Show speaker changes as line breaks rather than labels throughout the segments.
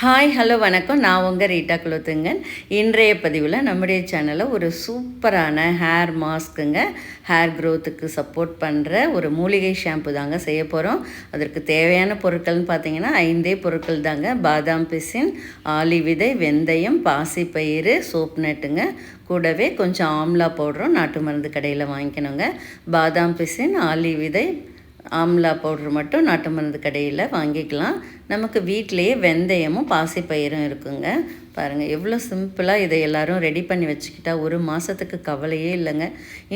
Hi hello வணக்கம். நான் உங்கள் ரீட்டா குலோத்துங்கன். இன்றைய பதிவில் நம்முடைய சேனலில் ஒரு சூப்பரான ஹேர் மாஸ்க்குங்க, ஹேர் க்ரோத்துக்கு சப்போர்ட் பண்ணுற ஒரு மூலிகை ஷாம்பு தாங்க செய்ய போகிறோம். அதற்கு தேவையான பொருட்கள்னு பார்த்தீங்கன்னா 5 பொருட்கள் தாங்க. பாதாம் பிசின், ஆளி விதை, வெந்தயம், பாசிப்பயிறு, சோப் நட்டுங்க. கூடவே கொஞ்சம் ஆம்லா பவுடரும் நாட்டு மருந்து கடையில் வாங்கிக்கணுங்க. பாதாம் பிசின், ஆளி விதை, ஆம்லா பவுட்ரு மட்டும் நாட்டு மருந்து கடையில் வாங்கிக்கலாம். நமக்கு வீட்டிலையே வெந்தயமும் பாசிப்பயிரும் இருக்குங்க. பாருங்கள் எவ்வளோ சிம்பிளாக இதை எல்லோரும் ரெடி பண்ணி வச்சுக்கிட்டா ஒரு மாதத்துக்கு கவலையே இல்லைங்க.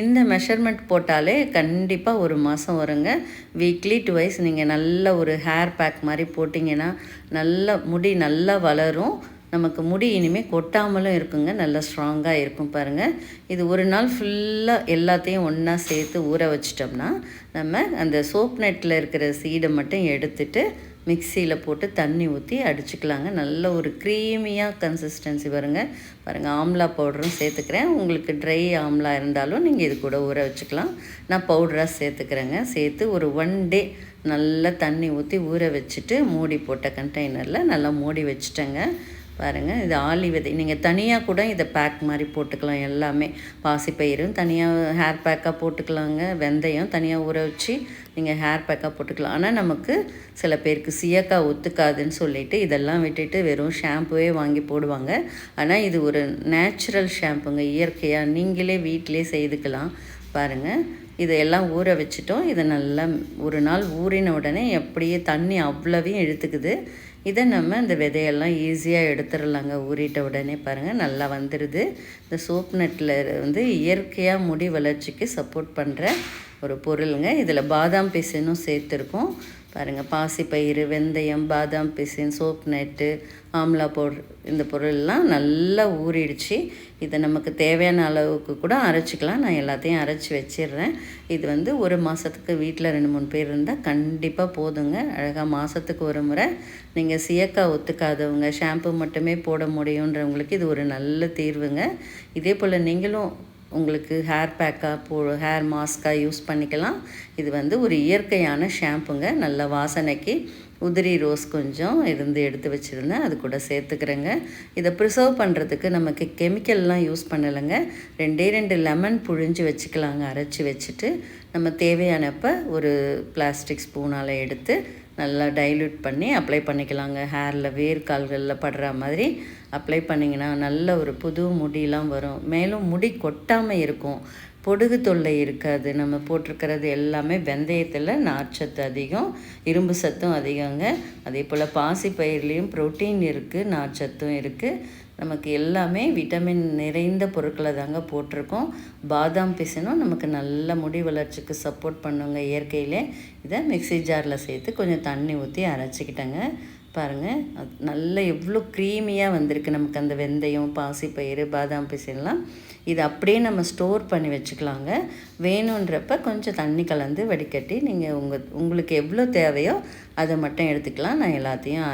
இந்த மெஷர்மெண்ட் போட்டாலே கண்டிப்பாக ஒரு மாதம் வருங்க. வீக்லி 2 வைஸ் நீங்கள் நல்ல ஒரு ஹேர் பேக் மாதிரி போட்டிங்கன்னா நல்ல முடி நல்லா வளரும். நமக்கு முடி இனிமேல் கொட்டாமலும் இருக்குங்க, நல்லா ஸ்ட்ராங்காக இருக்கும். பாருங்கள், இது ஒரு நாள் ஃபுல்லாக எல்லாத்தையும் ஒன்றா சேர்த்து ஊற வச்சிட்டோம்னா நம்ம அந்த சோப் நெட்டில் இருக்கிற சீடை மட்டும் எடுத்துட்டு மிக்சியில் போட்டு தண்ணி ஊற்றி அடிச்சுக்கலாங்க. நல்ல ஒரு க்ரீமியாக கன்சிஸ்டன்சி வருங்க. பாருங்கள், ஆம்லா பவுடரும் சேர்த்துக்கிறேன். உங்களுக்கு ட்ரை ஆம்லா இருந்தாலும் நீங்கள் இது கூட ஊற வச்சுக்கலாம். நான் பவுடராக சேர்த்துக்கிறேங்க. சேர்த்து ஒரு 1 டே நல்லா தண்ணி ஊற்றி ஊற வச்சுட்டு மூடி போட்ட கண்டெய்னரில் நல்லா மூடி வச்சுட்டேங்க. பாருங்கள், இது ஆளி விதை நீங்கள் தனியாக கூட இதை பேக் மாதிரி போட்டுக்கலாம். எல்லாமே பாசிப்பயிரும் தனியாக ஹேர் பேக்காக போட்டுக்கலாங்க. வெந்தயம் தனியாக ஊற வச்சு நீங்கள் ஹேர் பேக்காக போட்டுக்கலாம். ஆனால் நமக்கு சில பேருக்கு சியக்காய் ஒத்துக்காதுன்னு சொல்லிவிட்டு இதெல்லாம் விட்டுட்டு வெறும் ஷாம்புவே வாங்கி போடுவாங்க. ஆனால் இது ஒரு நேச்சுரல் ஷாம்புங்க, இயற்கையாக நீங்களே வீட்டிலே செய்துக்கலாம். பாருங்கள், இதையெல்லாம் ஊற வச்சுட்டோம். இதை நல்லா ஒரு நாள் ஊறின உடனே அப்படியே தண்ணி அவ்வளவையும் இழுத்துக்குது. இதை நம்ம இந்த விதையெல்லாம் ஈஸியாக எடுத்துடலாங்க. ஊறிட்ட உடனே பாருங்கள் நல்லா வந்துடுது. இந்த சோப் நட்டில் இயற்கையாக முடி வளர்ச்சிக்கு சப்போர்ட் பண்ணுற ஒரு பொருளுங்க. இதில் பாதாம் பிசினும் சேர்த்துருக்கோம். பாருங்கள், பாசிப்பயிறு, வெந்தயம், பாதாம் பிசின், சோப் நட்டு, ஆம்லா பவுடர், இந்த பொருள்லாம் நல்லா ஊறிடுச்சு. இதை நமக்கு தேவையான அளவுக்கு கூட அரைச்சிக்கலாம். நான் எல்லாத்தையும் அரைச்சி வச்சிடுறேன். இது ஒரு மாதத்துக்கு வீட்டில் 2-3 பேர் இருந்தால் கண்டிப்பாக போதுங்க. அழகாக மாதத்துக்கு ஒரு முறை நீங்கள் சியக்காய் ஒத்துக்காதவங்க ஷாம்பு மட்டுமே போட முடியுன்றவங்களுக்கு இது ஒரு நல்ல தீர்வுங்க. இதே போல் நீங்களும் உங்களுக்கு ஹேர் பேக்காக ஹேர் மாஸ்க்காக யூஸ் பண்ணிக்கலாம். இது ஒரு இயற்கையான ஷாம்புங்க. நல்ல வாசனைக்கு உதிரி ரோஸ் கொஞ்சம் எடுத்து வச்சுருந்தேன், அது கூட சேர்த்துக்கிறேங்க. இதை ப்ரிசர்வ் பண்ணுறதுக்கு நமக்கு கெமிக்கல்லாம் யூஸ் பண்ணலைங்க. 2 லெமன் புழிஞ்சு வச்சுக்கலாங்க. அரைச்சி வச்சுட்டு நம்ம தேவையானப்போ ஒரு பிளாஸ்டிக் ஸ்பூனால் எடுத்து நல்லா டைல்யூட் பண்ணி அப்ளை பண்ணிக்கலாங்க. ஹேரில் வேர்க்கால்களில் படுற மாதிரி அப்ளை பண்ணிங்கன்னா நல்ல ஒரு புது முடியெலாம் வரும். மேலும் முடி கொட்டாமல் இருக்கும், பொடுகு தொல்லை இருக்காது. நம்ம போட்டிருக்கிறது எல்லாமே வெந்தயத்தில் நார்ச்சத்து அதிகம், இரும்பு சத்தும் அதிகங்க. அதே போல் பாசிப்பயிர்லேயும் ப்ரோட்டீன் இருக்குது, நார்ச்சத்தும் இருக்குது. நமக்கு எல்லாமே விட்டமின் நிறைந்த பொருட்களை தாங்க போட்டிருக்கோம். பாதாம் பிசினும் நமக்கு நல்ல முடி வளர்ச்சிக்கு சப்போர்ட் பண்ணுங்க. இயற்கையிலே இதை மிக்சி ஜாரில் சேர்த்து கொஞ்சம் தண்ணி ஊற்றி அரைச்சிக்கிட்டேங்க. பாருங்கள், அது நல்ல எவ்வளோ க்ரீமியாக வந்திருக்கு. நமக்கு அந்த வெந்தயம், பாசிப்பயிறு, பாதாம் பிசின்லாம் இது அப்படியே நம்ம ஸ்டோர் பண்ணி வச்சுக்கலாங்க. வேணுன்றப்ப கொஞ்சம் தண்ணி கலந்து வடிகட்டி நீங்கள் உங்களுக்கு எவ்வளோ தேவையோ அதை மட்டும் எடுத்துக்கலாம். நான் எல்லாத்தையும்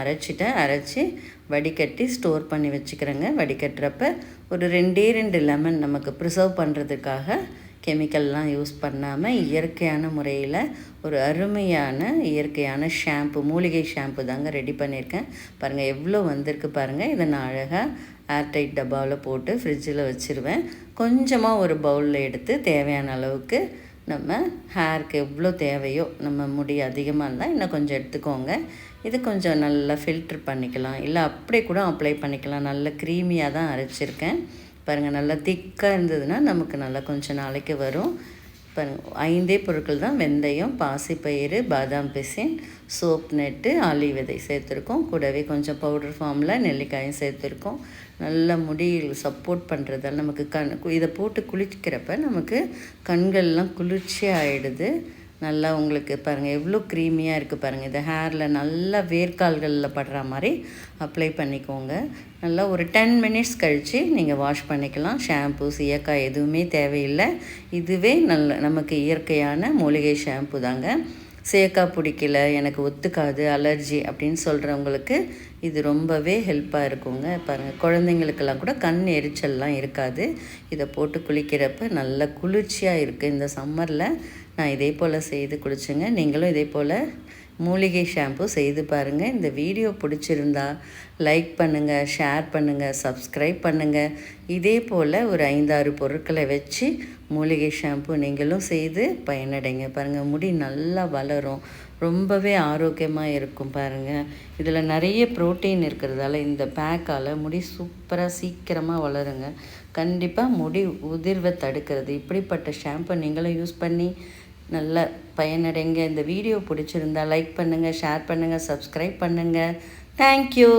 அரைச்சி வடிகட்டி ஸ்டோர் பண்ணி வச்சுக்கிறேங்க. வடிகட்டுறப்ப ஒரு 2 லெமன் நமக்கு ப்ரிசர்வ் பண்ணுறதுக்காக கெமிக்கல்லாம் யூஸ் பண்ணாமல் இயற்கையான முறையில் ஒரு அருமையான இயற்கையான ஷாம்பு, மூலிகை ஷாம்பு தாங்க ரெடி பண்ணியிருக்கேன். பாருங்கள் எவ்வளோ வந்திருக்கு பாருங்கள். இதை நான் அழகாக ஏர்டைட் டப்பாவில் போட்டு ஃப்ரிட்ஜில் வச்சுருவேன். கொஞ்சமாக ஒரு பவுலில் எடுத்து தேவையான அளவுக்கு நம்ம ஹேருக்கு எவ்வளோ தேவையோ, நம்ம முடி அதிகமாக இருந்தால் இன்னும் கொஞ்சம் எடுத்துக்கோங்க. இது கொஞ்சம் நல்லா ஃபில்ட்ரு பண்ணிக்கலாம், இல்லை அப்படியே கூட அப்ளை பண்ணிக்கலாம். நல்ல க்ரீமியாக தான் அரைச்சிருக்கேன். பாருங்கள், நல்லா திக்காக இருந்ததுன்னா நமக்கு நல்லா கொஞ்சம் நாளைக்கு வரும். பாருங்கள், 5 பொருட்கள் தான். வெந்தயம், பாசிப்பயிறு, பாதாம் பிசின், சோப் நட்டு, ஆளி விதை சேர்த்துருக்கோம். கூடவே கொஞ்சம் பவுடர் ஃபார்மில் நெல்லிக்காயும் சேர்த்துருக்கோம். நல்ல முடியில் சப்போர்ட் பண்ணுறதால் நமக்கு இதை போட்டு குளிக்கிறப்ப நமக்கு கண்கள்லாம் குளிர்ச்சியாக ஆகிடுது. நல்லா உங்களுக்கு பாருங்கள் எவ்வளோ க்ரீமியாக இருக்குது பாருங்கள். இந்த ஹேரில் நல்லா வேர்க்கால்களில் படுற மாதிரி அப்ளை பண்ணிக்கோங்க. நல்லா ஒரு 10 மினிட்ஸ் கழித்து நீங்கள் வாஷ் பண்ணிக்கலாம். ஷாம்பு, சீயக்காய் எதுவுமே தேவையில்லை. இதுவே நமக்கு இயற்கையான மூலிகை ஷாம்பு தாங்க. சீயக்காய் பிடிக்கல, எனக்கு ஒத்துக்காது, அலர்ஜி அப்படின்னு சொல்கிறவங்களுக்கு இது ரொம்பவே ஹெல்ப்பாக இருக்குங்க. பாருங்கள், குழந்தைங்களுக்கெல்லாம் கூட கண் எரிச்சல்லாம் இருக்காது. இதை போட்டு குளிக்கிறப்ப நல்ல குளிர்ச்சியாக இருக்குது. இந்த சம்மரில் நான் இதே போல் செய்து குளிச்சுங்க. நீங்களும் இதே போல் மூலிகை ஷாம்பு செய்து பாருங்கள். இந்த வீடியோ பிடிச்சிருந்தா லைக் பண்ணுங்கள், ஷேர் பண்ணுங்கள், சப்ஸ்கிரைப் பண்ணுங்கள். இதே போல் ஒரு 5-6 பொருட்களை வச்சு மூலிகை ஷாம்பு நீங்களும் செய்து பயனடைங்க. பாருங்கள், முடி நல்லா வளரும், ரொம்பவே ஆரோக்கியமாக இருக்கும். பாருங்கள், இதில் நிறைய ப்ரோட்டீன் இருக்கிறதால இந்த பேக்கால் முடி சூப்பராக சீக்கிரமாக வளருங்க. கண்டிப்பாக முடி உதிர்வை தடுக்கிறது. இப்படிப்பட்ட ஷாம்பை நீங்களும் யூஸ் பண்ணி நல்ல பயனடைங்க. இந்த வீடியோ பிடிச்சிருந்தா லைக் பண்ணுங்கள், ஷேர் பண்ணுங்கள், சப்ஸ்கிரைப் பண்ணுங்கள். தேங்க்யூ.